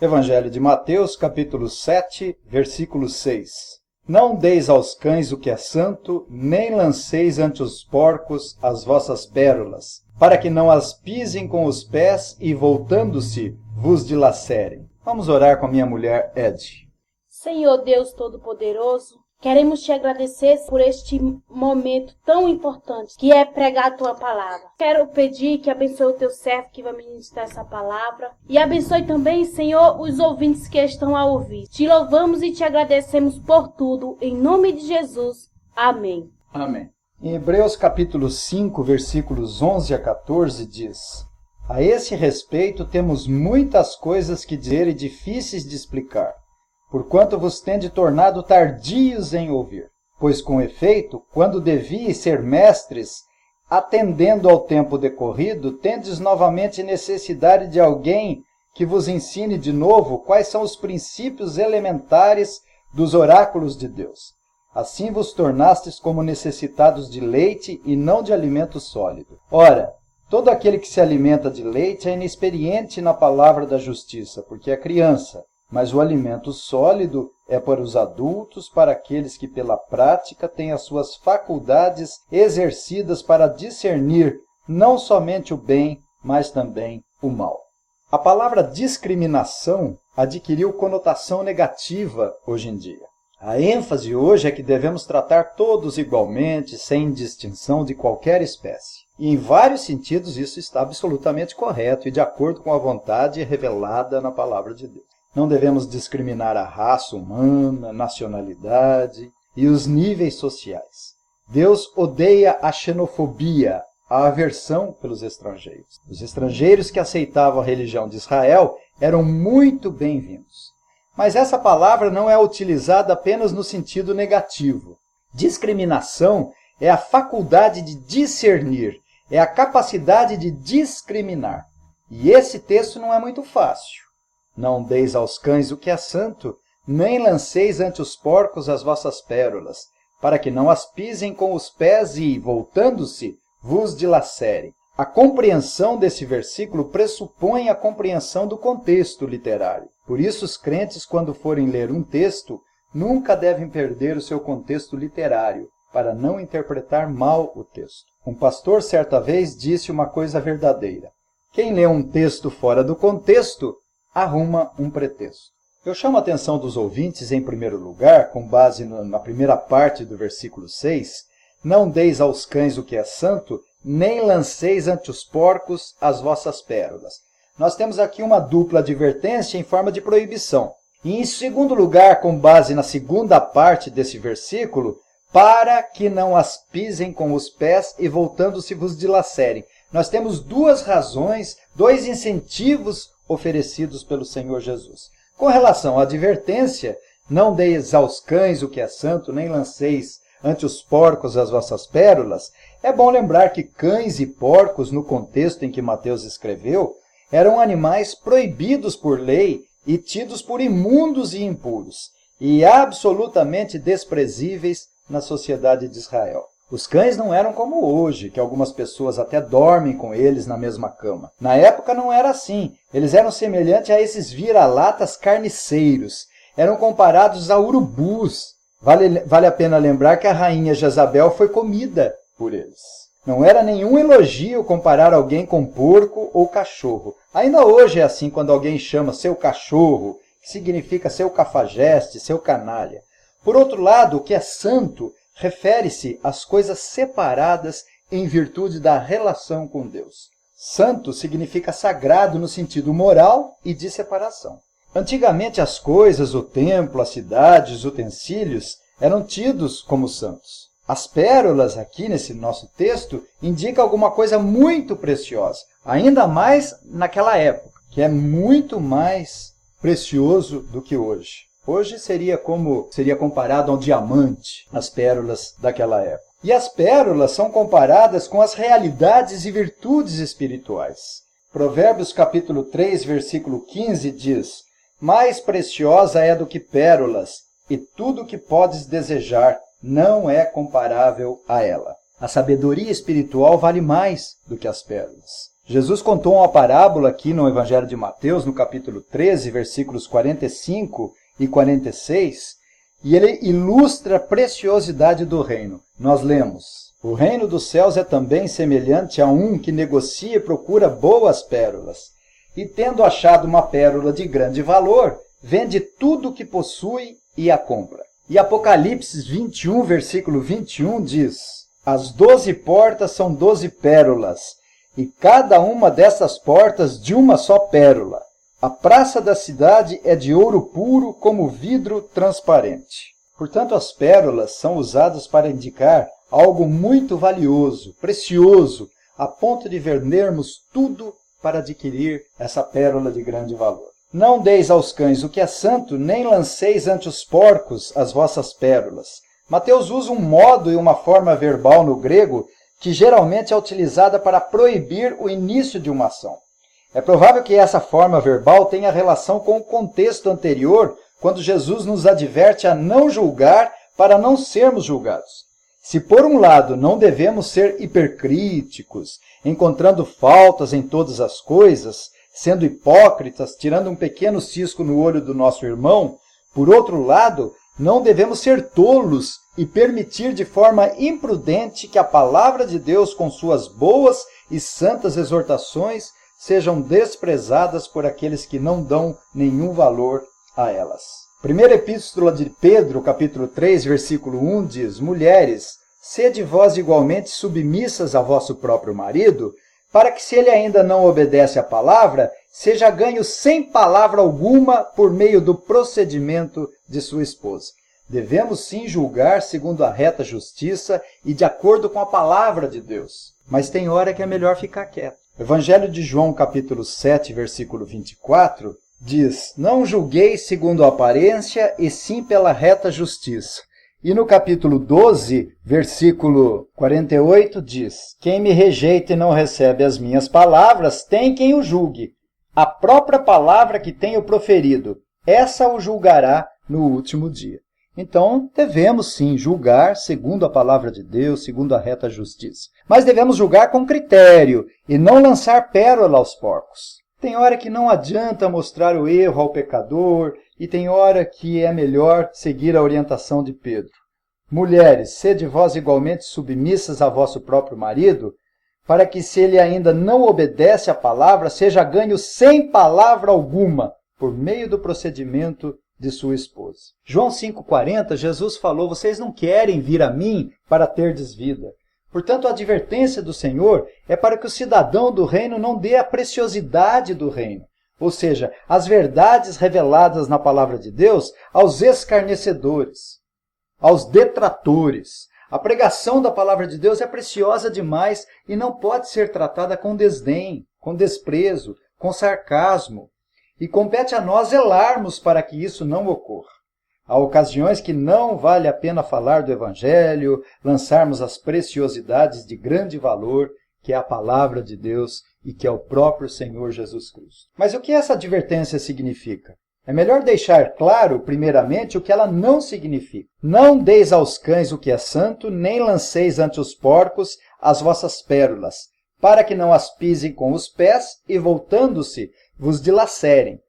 Evangelho de Mateus, capítulo 7, versículo 6. Não deis aos cães o que é santo, nem lanceis ante os porcos as vossas pérolas, para que não as pisem com os pés e, voltando-se, vos dilacerem. Vamos orar com a minha mulher, Ed. Senhor Deus Todo-Poderoso, queremos te agradecer por este momento tão importante, que é pregar a tua palavra. Quero pedir que abençoe o teu servo que vai ministrar essa palavra. E abençoe também, Senhor, os ouvintes que estão a ouvir. Te louvamos e te agradecemos por tudo. Em nome de Jesus. Amém. Amém. Em Hebreus capítulo 5, versículos 11 a 14, diz: A esse respeito temos muitas coisas que dizer e difíceis de explicar, porquanto vos tende tornado tardios em ouvir. Pois, com efeito, quando devíeis ser mestres, atendendo ao tempo decorrido, tendes novamente necessidade de alguém que vos ensine de novo quais são os princípios elementares dos oráculos de Deus. Assim vos tornastes como necessitados de leite e não de alimento sólido. Ora, todo aquele que se alimenta de leite é inexperiente na palavra da justiça, porque é criança. Mas o alimento sólido é para os adultos, para aqueles que pela prática têm as suas faculdades exercidas para discernir não somente o bem, mas também o mal. A palavra discriminação adquiriu conotação negativa hoje em dia. A ênfase hoje é que devemos tratar todos igualmente, sem distinção de qualquer espécie. E em vários sentidos isso está absolutamente correto e de acordo com a vontade revelada na palavra de Deus. Não devemos discriminar a raça humana, nacionalidade e os níveis sociais. Deus odeia a xenofobia, a aversão pelos estrangeiros. Os estrangeiros que aceitavam a religião de Israel eram muito bem-vindos. Mas essa palavra não é utilizada apenas no sentido negativo. Discriminação é a faculdade de discernir, é a capacidade de discriminar. E esse texto não é muito fácil. Não deis aos cães o que é santo, nem lanceis ante os porcos as vossas pérolas, para que não as pisem com os pés e, voltando-se, vos dilacerem. A compreensão desse versículo pressupõe a compreensão do contexto literário. Por isso, os crentes, quando forem ler um texto, nunca devem perder o seu contexto literário, para não interpretar mal o texto. Um pastor, certa vez, disse uma coisa verdadeira: quem lê um texto fora do contexto, arruma um pretexto. Eu chamo a atenção dos ouvintes, em primeiro lugar, com base na primeira parte do versículo 6, não deis aos cães o que é santo, nem lanceis ante os porcos as vossas pérolas. Nós temos aqui uma dupla advertência em forma de proibição. E em segundo lugar, com base na segunda parte desse versículo, para que não as pisem com os pés e voltando-se vos dilacerem. Nós temos duas razões, dois incentivos oferecidos pelo Senhor Jesus. Com relação à advertência, não deis aos cães o que é santo, nem lanceis ante os porcos as vossas pérolas, é bom lembrar que cães e porcos, no contexto em que Mateus escreveu, eram animais proibidos por lei e tidos por imundos e impuros, e absolutamente desprezíveis na sociedade de Israel. Os cães não eram como hoje, que algumas pessoas até dormem com eles na mesma cama. Na época não era assim. Eles eram semelhantes a esses vira-latas carniceiros. Eram comparados a urubus. Vale a pena lembrar que a rainha Jezabel foi comida por eles. Não era nenhum elogio comparar alguém com porco ou cachorro. Ainda hoje é assim quando alguém chama seu cachorro, que significa seu cafajeste, seu canalha. Por outro lado, o que é santo refere-se às coisas separadas em virtude da relação com Deus. Santo significa sagrado no sentido moral e de separação. Antigamente as coisas, o templo, as cidades, os utensílios eram tidos como santos. As pérolas aqui nesse nosso texto indicam alguma coisa muito preciosa, ainda mais naquela época, que é muito mais precioso do que hoje. Hoje seria comparado ao diamante, as pérolas daquela época. E as pérolas são comparadas com as realidades e virtudes espirituais. Provérbios capítulo 3, versículo 15 diz: mais preciosa é do que pérolas, e tudo que podes desejar não é comparável a ela. A sabedoria espiritual vale mais do que as pérolas. Jesus contou uma parábola aqui no Evangelho de Mateus, no capítulo 13, versículos 45 e 46, e ele ilustra a preciosidade do reino. Nós lemos: o reino dos céus é também semelhante a um que negocia e procura boas pérolas, e tendo achado uma pérola de grande valor, vende tudo o que possui e a compra. E Apocalipse 21, versículo 21 diz: as 12 portas são 12 pérolas, e cada uma dessas portas de uma só pérola. A praça da cidade é de ouro puro, como vidro transparente. Portanto, as pérolas são usadas para indicar algo muito valioso, precioso, a ponto de vendermos tudo para adquirir essa pérola de grande valor. Não deis aos cães o que é santo, nem lanceis ante os porcos as vossas pérolas. Mateus usa um modo e uma forma verbal no grego que geralmente é utilizada para proibir o início de uma ação. É provável que essa forma verbal tenha relação com o contexto anterior, quando Jesus nos adverte a não julgar para não sermos julgados. Se por um lado não devemos ser hipercríticos, encontrando faltas em todas as coisas, sendo hipócritas, tirando um pequeno cisco no olho do nosso irmão, por outro lado, não devemos ser tolos e permitir de forma imprudente que a palavra de Deus, com suas boas e santas exortações, sejam desprezadas por aqueles que não dão nenhum valor a elas. Primeira Epístola de Pedro, capítulo 3, versículo 1 diz: mulheres, sede vós igualmente submissas a vosso próprio marido, para que, se ele ainda não obedece à palavra, seja ganho sem palavra alguma por meio do procedimento de sua esposa. Devemos sim julgar segundo a reta justiça e de acordo com a palavra de Deus. Mas tem hora que é melhor ficar quieto. Evangelho de João, capítulo 7, versículo 24, diz: não julgueis segundo a aparência, e sim pela reta justiça. E no capítulo 12, versículo 48, diz: quem me rejeita e não recebe as minhas palavras, tem quem o julgue. A própria palavra que tenho proferido, essa o julgará no último dia. Então, devemos sim julgar segundo a palavra de Deus, segundo a reta justiça. Mas devemos julgar com critério e não lançar pérola aos porcos. Tem hora que não adianta mostrar o erro ao pecador e tem hora que é melhor seguir a orientação de Pedro. Mulheres, sede vós igualmente submissas a vosso próprio marido, para que, se ele ainda não obedece à palavra, seja ganho sem palavra alguma, por meio do procedimento de sua esposa. João 5,40, Jesus falou: vocês não querem vir a mim para terdes vida. Portanto, a advertência do Senhor é para que o cidadão do reino não dê a preciosidade do reino, ou seja, as verdades reveladas na palavra de Deus, aos escarnecedores, aos detratores. A pregação da palavra de Deus é preciosa demais e não pode ser tratada com desdém, com desprezo, com sarcasmo. E compete a nós zelarmos para que isso não ocorra. Há ocasiões que não vale a pena falar do Evangelho, lançarmos as preciosidades de grande valor, que é a palavra de Deus e que é o próprio Senhor Jesus Cristo. Mas o que essa advertência significa? É melhor deixar claro, primeiramente, o que ela não significa. Não deis aos cães o que é santo, nem lanceis ante os porcos as vossas pérolas, para que não as pisem com os pés e, voltando-se, vos dilacerem.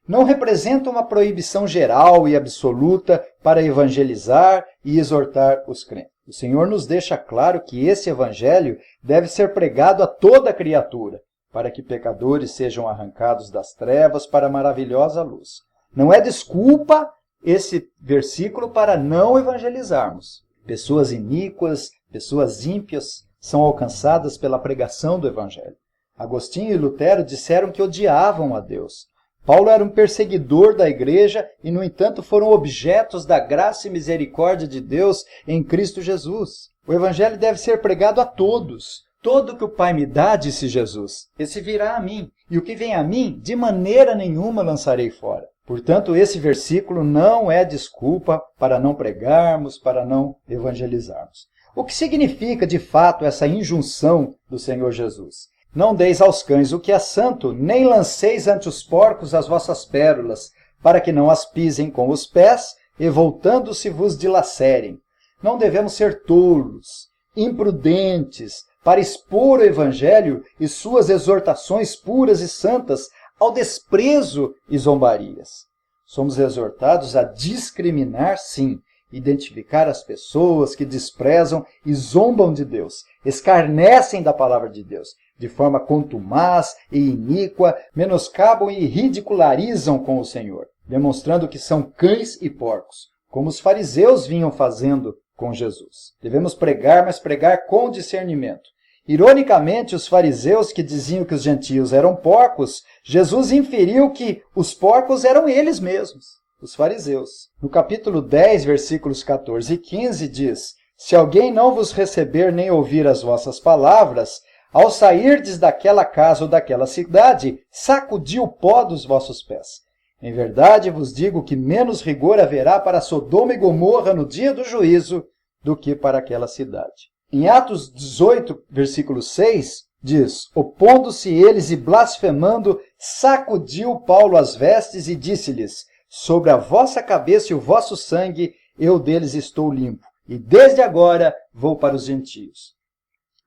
Não representa uma proibição geral e absoluta para evangelizar e exortar os crentes. O Senhor nos deixa claro que esse evangelho deve ser pregado a toda criatura, para que pecadores sejam arrancados das trevas para a maravilhosa luz. Não é desculpa esse versículo para não evangelizarmos. Pessoas iníquas, pessoas ímpias são alcançadas pela pregação do evangelho. Agostinho e Lutero disseram que odiavam a Deus. Paulo era um perseguidor da igreja e, no entanto, foram objetos da graça e misericórdia de Deus em Cristo Jesus. O evangelho deve ser pregado a todos. Todo que o Pai me dá, disse Jesus, esse virá a mim. E o que vem a mim, de maneira nenhuma lançarei fora. Portanto, esse versículo não é desculpa para não pregarmos, para não evangelizarmos. O que significa, de fato, essa injunção do Senhor Jesus? Não deis aos cães o que é santo, nem lanceis ante os porcos as vossas pérolas, para que não as pisem com os pés e, voltando-se, vos dilacerem. Não devemos ser tolos, imprudentes, para expor o Evangelho e suas exortações puras e santas ao desprezo e zombarias. Somos exortados a discriminar, sim, identificar as pessoas que desprezam e zombam de Deus, escarnecem da palavra de Deus, de forma contumaz e iníqua, menoscabam e ridicularizam com o Senhor, demonstrando que são cães e porcos, como os fariseus vinham fazendo com Jesus. Devemos pregar, mas pregar com discernimento. Ironicamente, os fariseus que diziam que os gentios eram porcos, Jesus inferiu que os porcos eram eles mesmos, os fariseus. No capítulo 10, versículos 14 e 15, diz: Se alguém não vos receber nem ouvir as vossas palavras, ao sairdes daquela casa ou daquela cidade, sacudi o pó dos vossos pés. Em verdade vos digo que menos rigor haverá para Sodoma e Gomorra no dia do juízo do que para aquela cidade. Em Atos 18, versículo 6, diz: Opondo-se eles e blasfemando, sacudiu Paulo as vestes e disse-lhes: Sobre a vossa cabeça e o vosso sangue, eu deles estou limpo, e desde agora vou para os gentios.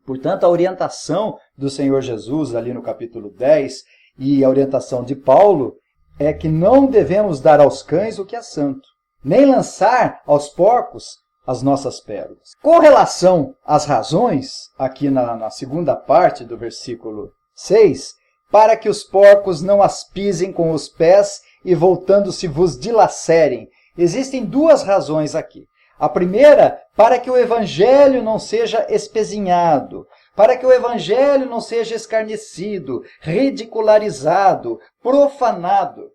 Portanto, a orientação do Senhor Jesus, ali no capítulo 10, e a orientação de Paulo, é que não devemos dar aos cães o que é santo, nem lançar aos porcos as nossas pérolas. Com relação às razões, aqui na segunda parte do versículo 6, para que os porcos não as pisem com os pés e voltando-se vos dilacerem. Existem duas razões aqui. A primeira, para que o evangelho não seja espezinhado, para que o evangelho não seja escarnecido, ridicularizado, profanado.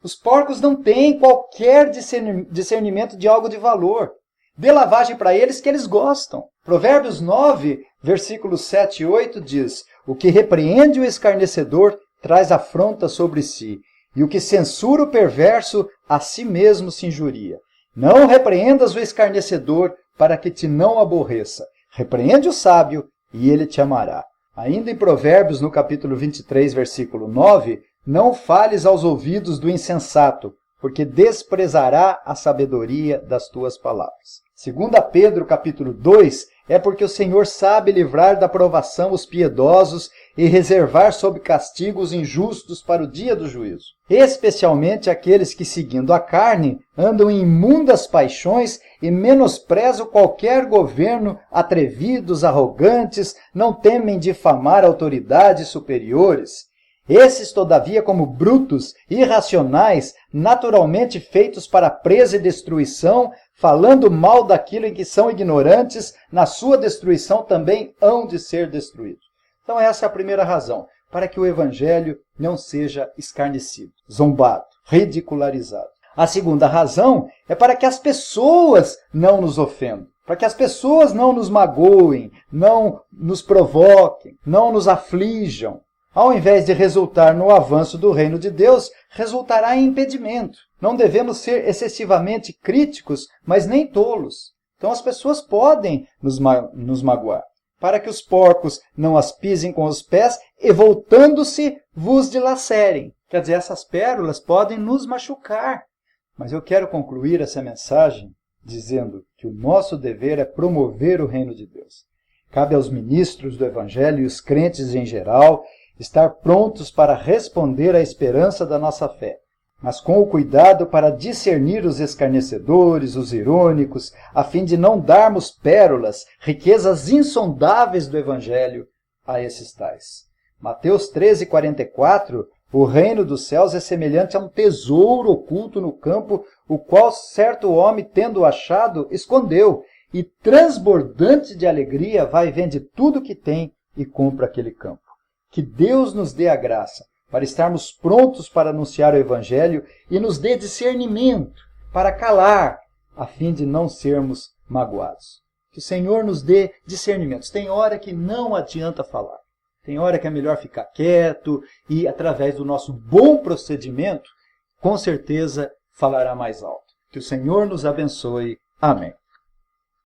Os porcos não têm qualquer discernimento de algo de valor. Dê lavagem para eles que eles gostam. Provérbios 9, versículos 7 e 8 diz: O que repreende o escarnecedor traz afronta sobre si, e o que censura o perverso a si mesmo se injuria. Não repreendas o escarnecedor para que te não aborreça. Repreende o sábio e ele te amará. Ainda em Provérbios, no capítulo 23, versículo 9, não fales aos ouvidos do insensato, porque desprezará a sabedoria das tuas palavras. 2 Pedro, capítulo 2, é porque o Senhor sabe livrar da provação os piedosos e reservar sob castigo os injustos para o dia do juízo. Especialmente aqueles que, seguindo a carne, andam em imundas paixões e menosprezam qualquer governo, atrevidos, arrogantes, não temem difamar autoridades superiores. Esses, todavia, como brutos, irracionais, naturalmente feitos para presa e destruição, falando mal daquilo em que são ignorantes, na sua destruição também hão de ser destruídos. Então essa é a primeira razão, para que o evangelho não seja escarnecido, zombado, ridicularizado. A segunda razão é para que as pessoas não nos ofendam, para que as pessoas não nos magoem, não nos provoquem, não nos aflijam. Ao invés de resultar no avanço do reino de Deus, resultará em impedimento. Não devemos ser excessivamente críticos, mas nem tolos. Então as pessoas podem nos magoar, para que os porcos não as pisem com os pés e, voltando-se, vos dilacerem. Quer dizer, essas pérolas podem nos machucar. Mas eu quero concluir essa mensagem dizendo que o nosso dever é promover o reino de Deus. Cabe aos ministros do Evangelho e os crentes em geral estar prontos para responder à esperança da nossa fé, mas com o cuidado para discernir os escarnecedores, os irônicos, a fim de não darmos pérolas, riquezas insondáveis do Evangelho a esses tais. Mateus 13:44, o reino dos céus é semelhante a um tesouro oculto no campo, o qual certo homem, tendo achado, escondeu, e transbordante de alegria vai e vende tudo o que tem e compra aquele campo. Que Deus nos dê a graça para estarmos prontos para anunciar o Evangelho e nos dê discernimento para calar, a fim de não sermos magoados. Que o Senhor nos dê discernimento. Tem hora que não adianta falar. Tem hora que é melhor ficar quieto e, através do nosso bom procedimento, com certeza falará mais alto. Que o Senhor nos abençoe. Amém.